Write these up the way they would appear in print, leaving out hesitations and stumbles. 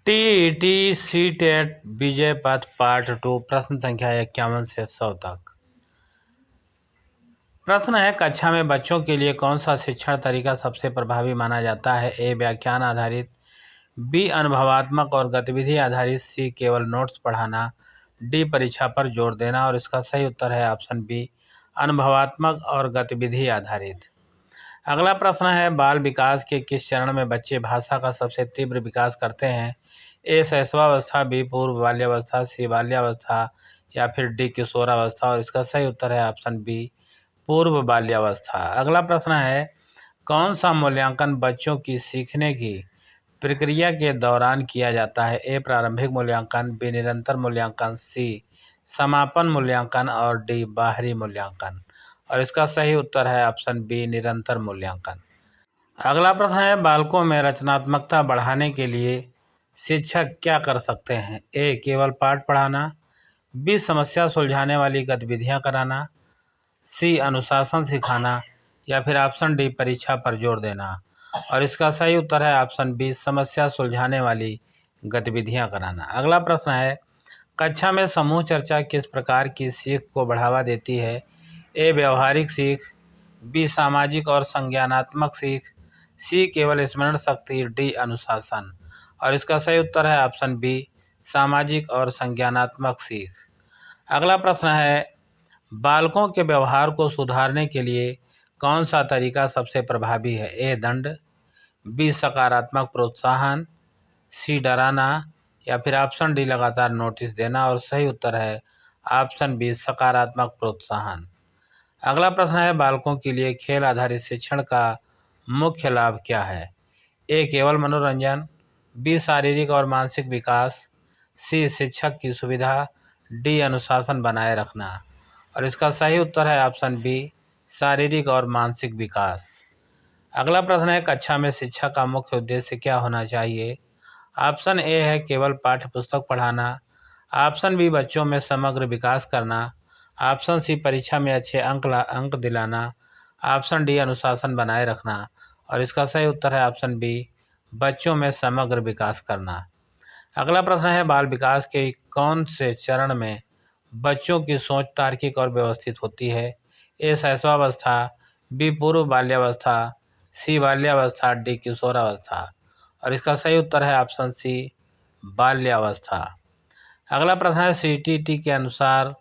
TET C TET विजय पथ part 2 प्रश्न संख्या 51 से 100 तक। प्रश्न है, कक्षा में बच्चों के लिए कौन सा शिक्षण तरीका सबसे प्रभावी माना जाता है? ए व्याख्यान आधारित, बी अनुभवात्मक और गतिविधि आधारित, सी केवल नोट्स पढ़ाना, डी परीक्षा पर जोर देना। और इसका सही उत्तर है ऑप्शन बी अनुभवात्मक और गतिविधि आधारित। अगला प्रश्न है, बाल विकास के किस चरण में बच्चे भाषा का सबसे तीव्र विकास करते हैं? ए शैशवावस्था, बी पूर्व बाल्यावस्था, सी बाल्यावस्था या फिर डी किशोरावस्था। और इसका सही उत्तर है ऑप्शन बी पूर्व बाल्यावस्था। अगला प्रश्न है, कौन सा मूल्यांकन बच्चों की सीखने की प्रक्रिया के दौरान किया जाता है? ए प्रारंभिक मूल्यांकन, बी निरंतर मूल्यांकन, सी समापन मूल्यांकन और डी बाहरी मूल्यांकन। और इसका सही उत्तर है ऑप्शन बी निरंतर मूल्यांकन। अगला प्रश्न है, बालकों में रचनात्मकता बढ़ाने के लिए शिक्षक क्या कर सकते हैं? ए केवल पाठ पढ़ाना, बी समस्या सुलझाने वाली गतिविधियां कराना, सी अनुशासन सिखाना या फिर ऑप्शन डी परीक्षा पर जोर देना। और इसका सही उत्तर है ऑप्शन बी समस्या सुलझाने वाली गतिविधियां कराना। अगला प्रश्न है, कक्षा में समूह चर्चा किस प्रकार की सीख को बढ़ावा देती है? ए व्यवहारिक सीख, बी सामाजिक और संज्ञानात्मक सीख, सी केवल स्मरण शक्ति, डी अनुशासन। और इसका सही उत्तर है ऑप्शन बी सामाजिक और संज्ञानात्मक सीख। अगला प्रश्न है, बालकों के व्यवहार को सुधारने के लिए कौन सा तरीका सबसे प्रभावी है? ए दंड, बी सकारात्मक प्रोत्साहन, सी डराना या फिर ऑप्शन डी लगातार नोटिस देना। और सही उत्तर है ऑप्शन बी सकारात्मक प्रोत्साहन। अगला प्रश्न है, बालकों के लिए खेल आधारित शिक्षण का मुख्य लाभ क्या है? ए केवल मनोरंजन, बी शारीरिक और मानसिक विकास, सी शिक्षक की सुविधा, डी अनुशासन बनाए रखना। और इसका सही उत्तर है ऑप्शन बी शारीरिक और मानसिक विकास। अगला प्रश्न है, कक्षा में शिक्षा का मुख्य उद्देश्य क्या होना चाहिए? ऑप्शन ए है केवल पाठ्य पुस्तक पढ़ाना, ऑप्शन बी बच्चों में समग्र विकास करना, ऑप्शन सी परीक्षा में अच्छे अंक दिलाना, ऑप्शन डी अनुशासन बनाए रखना। और इसका सही उत्तर है ऑप्शन बी बच्चों में समग्र विकास करना। अगला प्रश्न है, बाल विकास के कौन से चरण में बच्चों की सोच तार्किक और व्यवस्थित होती है? ए शैशवावस्था, बी पूर्व बाल्यावस्था, सी बाल्यावस्था, डी किशोरावस्था। और इसका सही उत्तर है ऑप्शन सी बाल्यावस्था। अगला प्रश्न है, सीटीटी के अनुसार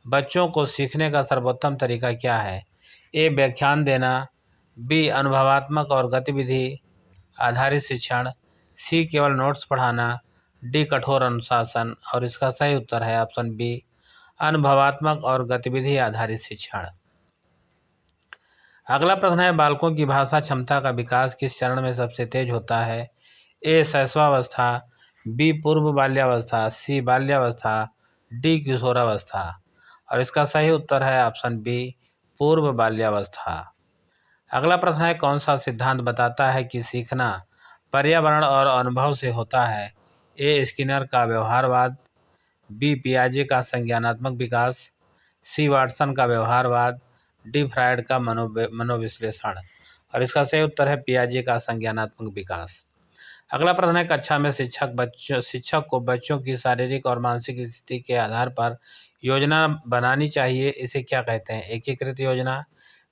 बच्चों को सीखने का सर्वोत्तम तरीका क्या है? ए व्याख्यान देना, बी अनुभवात्मक और गतिविधि आधारित शिक्षण, सी केवल नोट्स पढ़ाना, डी कठोर अनुशासन। और इसका सही उत्तर है ऑप्शन बी अनुभवात्मक और गतिविधि आधारित शिक्षण। अगला प्रश्न है, बालकों की भाषा क्षमता का विकास किस चरण में सबसे तेज होता है? ए शैशवावस्था, बी पूर्व बाल्यावस्था, सी बाल्यावस्था, डी किशोरावस्था। और इसका सही उत्तर है ऑप्शन बी पूर्व बाल्यावस्था। अगला प्रश्न है, कौन सा सिद्धांत बताता है कि सीखना पर्यावरण और अनुभव से होता है? ए स्किनर का व्यवहारवाद, बी पियाजे का संज्ञानात्मक विकास, सी वाटसन का व्यवहारवाद, डी फ्रायड का मनोविश्लेषण। और इसका सही उत्तर है पियाजे का संज्ञानात्मक विकास। अगला प्रश्न है, कक्षा में शिक्षक को बच्चों की शारीरिक और मानसिक स्थिति के आधार पर योजना बनानी चाहिए, इसे क्या कहते हैं? एकीकृत योजना,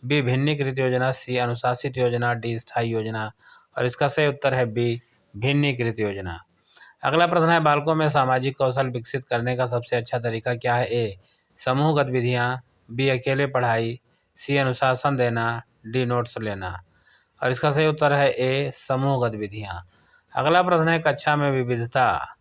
बी भिन्नीकृत योजना, सी अनुशासित योजना, डी स्थायी योजना। और इसका सही उत्तर है बी भिन्नीकृत योजना। अगला प्रश्न है, बालकों में सामाजिक कौशल विकसित करने का सबसे अच्छा तरीका क्या है? ए समूह गतिविधियाँ, बी अकेले पढ़ाई, सी अनुशासन देना, डी नोट्स लेना। और इसका सही उत्तर है ए समूह गतिविधियाँ। अगला प्रश्न है, कक्षा में विविधता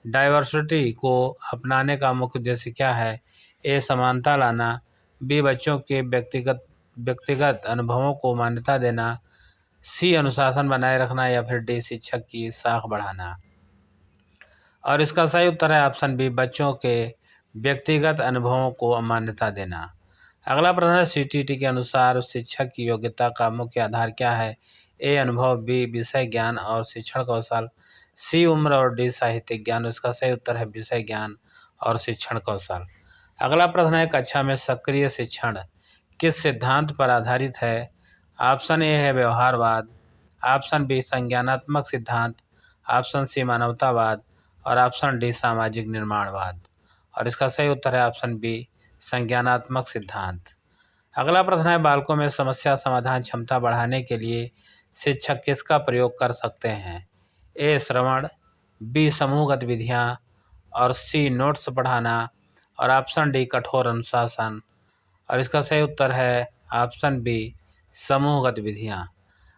डाइवर्सिटी को अपनाने का मुख्य उद्देश्य क्या है? ए समानता लाना, बी बच्चों के व्यक्तिगत अनुभवों को मान्यता देना, सी अनुशासन बनाए रखना या फिर डी शिक्षक की साख बढ़ाना। और इसका सही उत्तर है ऑप्शन बी बच्चों के व्यक्तिगत अनुभवों को मान्यता देना। अगला प्रश्न है, सीटीटी के अनुसार शिक्षक की योग्यता का मुख्य आधार क्या है? ए अनुभव, बी विषय ज्ञान और शिक्षण कौशल, सी उम्र और डी साहित्यिक ज्ञान। इसका सही उत्तर है विषय ज्ञान और शिक्षण कौशल। अगला प्रश्न है, कक्षा में सक्रिय शिक्षण किस सिद्धांत पर आधारित है? ऑप्शन ए है व्यवहारवाद, ऑप्शन बी संज्ञानात्मक सिद्धांत, ऑप्शन सी मानवतावाद और ऑप्शन डी सामाजिक निर्माणवाद। और इसका सही उत्तर है ऑप्शन बी संज्ञानात्मक सिद्धांत। अगला प्रश्न है, बालकों में समस्या समाधान क्षमता बढ़ाने के लिए शिक्षक किसका प्रयोग कर सकते हैं? ए श्रवण, बी समूह गतिविधियाँ और सी नोट्स पढ़ाना और ऑप्शन डी कठोर अनुशासन। और इसका सही उत्तर है ऑप्शन बी समूह गतिविधियाँ।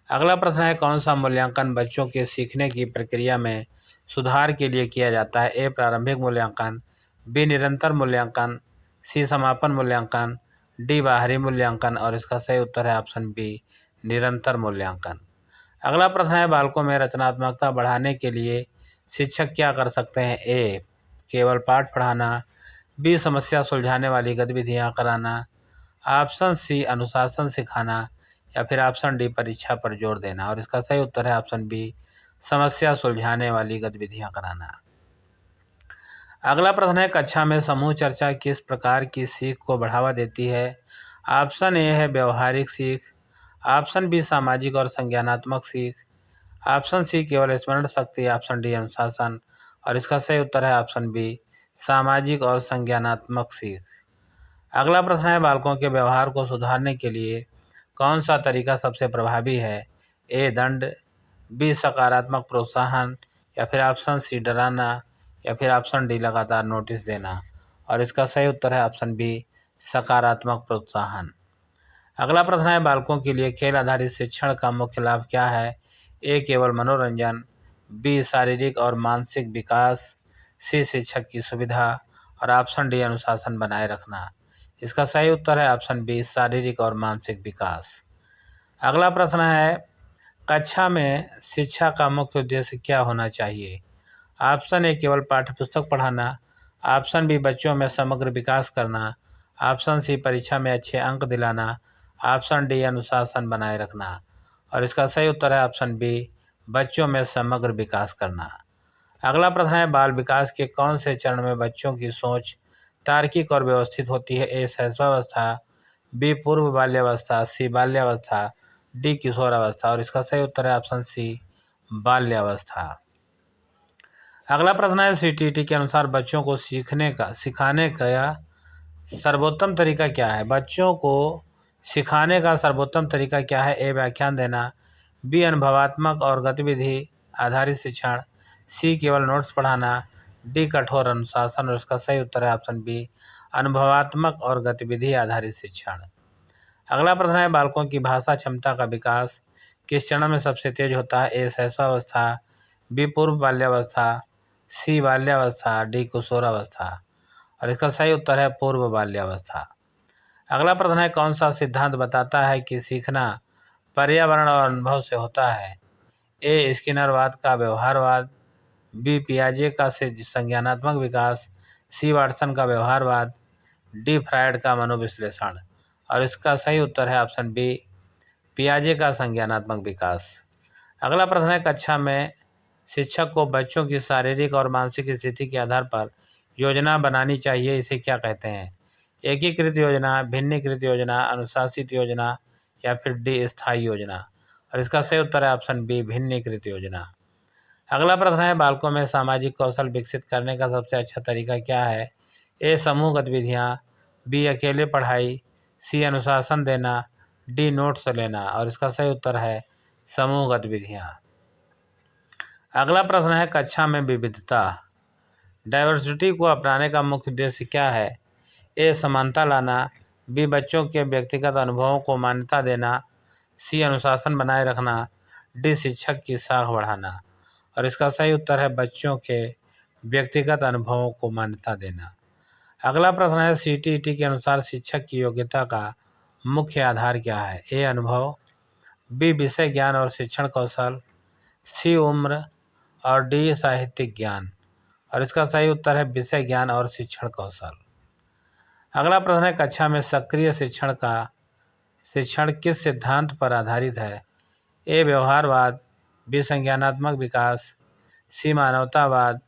अगला प्रश्न है, कौन सा मूल्यांकन बच्चों के सीखने की प्रक्रिया में सुधार के लिए किया जाता है? ए प्रारंभिक मूल्यांकन, बी निरंतर मूल्यांकन, सी समापन मूल्यांकन, डी बाहरी मूल्यांकन। और इसका सही उत्तर है ऑप्शन बी निरंतर मूल्यांकन। अगला प्रश्न है, बालकों में रचनात्मकता बढ़ाने के लिए शिक्षक क्या कर सकते हैं? ए केवल पाठ पढ़ाना, बी समस्या सुलझाने वाली गतिविधियां कराना, ऑप्शन सी अनुशासन सिखाना या फिर ऑप्शन डी परीक्षा पर जोर देना। और इसका सही उत्तर है ऑप्शन बी समस्या सुलझाने वाली गतिविधियां कराना। अगला प्रश्न है, कक्षा में समूह चर्चा किस प्रकार की सीख को बढ़ावा देती है? ऑप्शन ए है व्यवहारिक सीख, ऑप्शन बी सामाजिक और संज्ञानात्मक सीख, ऑप्शन सी केवल स्मरण शक्ति, ऑप्शन डी अनुशासन। और इसका सही उत्तर है ऑप्शन बी सामाजिक और संज्ञानात्मक सीख। अगला प्रश्न है, बालकों के व्यवहार को सुधारने के लिए कौन सा तरीका सबसे प्रभावी है? ए दंड, बी सकारात्मक प्रोत्साहन या फिर ऑप्शन सी डराना या फिर ऑप्शन डी लगातार नोटिस देना। और इसका सही उत्तर है ऑप्शन बी सकारात्मक प्रोत्साहन। अगला प्रश्न है, बालकों के लिए खेल आधारित शिक्षण का मुख्य लाभ क्या है? ए केवल मनोरंजन, बी शारीरिक और मानसिक विकास, सी शिक्षक की सुविधा और ऑप्शन डी अनुशासन बनाए रखना। इसका सही उत्तर है ऑप्शन बी शारीरिक और मानसिक विकास। अगला प्रश्न है, कक्षा में शिक्षा का मुख्य उद्देश्य क्या होना चाहिए? ऑप्शन ए केवल पाठ्यपुस्तक पढ़ाना, ऑप्शन बी बच्चों में समग्र विकास करना, ऑप्शन सी परीक्षा में अच्छे अंक दिलाना, ऑप्शन डी अनुशासन बनाए रखना। और इसका सही उत्तर है ऑप्शन बी बच्चों में समग्र विकास करना। अगला प्रश्न है, बाल विकास के कौन से चरण में बच्चों की सोच तार्किक और व्यवस्थित होती है? ए शैशवावस्था, बी पूर्व बाल्यावस्था, सी बाल्यावस्था, डी किशोरावस्था। और इसका सही उत्तर है ऑप्शन सी बाल्यावस्था। अगला प्रश्न है, सीटीईटी के अनुसार बच्चों को सिखाने का सर्वोत्तम तरीका क्या है? बच्चों को सिखाने का सर्वोत्तम तरीका क्या है? ए व्याख्यान देना, बी अनुभवात्मक और गतिविधि आधारित शिक्षण, सी केवल नोट्स पढ़ाना, डी कठोर अनुशासन। और इसका सही उत्तर है ऑप्शन बी अनुभवात्मक और गतिविधि आधारित शिक्षण। अगला प्रश्न है, बालकों की भाषा क्षमता का विकास किस चरण में सबसे तेज होता है? ए शैशवावस्था, बी पूर्व बाल्यावस्था, सी बाल्यावस्था, डी किशोरावस्था। और इसका सही उत्तर है पूर्व बाल्यावस्था। अगला प्रश्न है, कौन सा सिद्धांत बताता है कि सीखना पर्यावरण और अनुभव से होता है? ए स्किनरवाद का व्यवहारवाद, बी पियाजे का संज्ञानात्मक विकास, सी वाटसन का व्यवहारवाद, डी फ्रायड का मनोविश्लेषण। और इसका सही उत्तर है ऑप्शन बी पियाजे का संज्ञानात्मक विकास। अगला प्रश्न है, कक्षा में शिक्षक को बच्चों की शारीरिक और मानसिक स्थिति के आधार पर योजना बनानी चाहिए, इसे क्या कहते हैं? एकीकृत योजना, भिन्नीकृत योजना, अनुशासित योजना या फिर डी स्थायी योजना। और इसका सही उत्तर है ऑप्शन बी भिन्नीकृत योजना। अगला प्रश्न है, बालकों में सामाजिक कौशल विकसित करने का सबसे अच्छा तरीका क्या है? ए समूह गतिविधियाँ, बी अकेले पढ़ाई, सी अनुशासन देना, डी नोट्स लेना। और इसका सही उत्तर है समूह गतिविधियाँ। अगला प्रश्न है, कक्षा में विविधता डाइवर्सिटी को अपनाने का मुख्य उद्देश्य क्या है? ए समानता लाना, बी बच्चों के व्यक्तिगत अनुभवों को मान्यता देना, सी अनुशासन बनाए रखना, डी शिक्षक की साख बढ़ाना। और इसका सही उत्तर है बच्चों के व्यक्तिगत अनुभवों को मान्यता देना। अगला प्रश्न है, सीटीईटी के अनुसार शिक्षक की योग्यता का मुख्य आधार क्या है? ए अनुभव, बी विषय ज्ञान और शिक्षण कौशल, सी उम्र और डी साहित्यिक ज्ञान। और इसका सही उत्तर है विषय ज्ञान और शिक्षण कौशल। अगला प्रश्न है, कक्षा में सक्रिय शिक्षण किस सिद्धांत पर आधारित है? ए व्यवहारवाद, बी संज्ञानात्मक विकास, सी मानवतावाद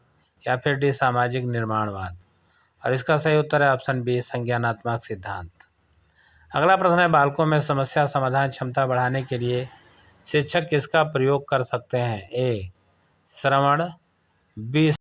या फिर डी सामाजिक निर्माणवाद। और इसका सही उत्तर है ऑप्शन बी संज्ञानात्मक सिद्धांत। अगला प्रश्न है, बालकों में समस्या समाधान क्षमता बढ़ाने के लिए शिक्षक किसका प्रयोग कर सकते हैं? ए श्रवण, बी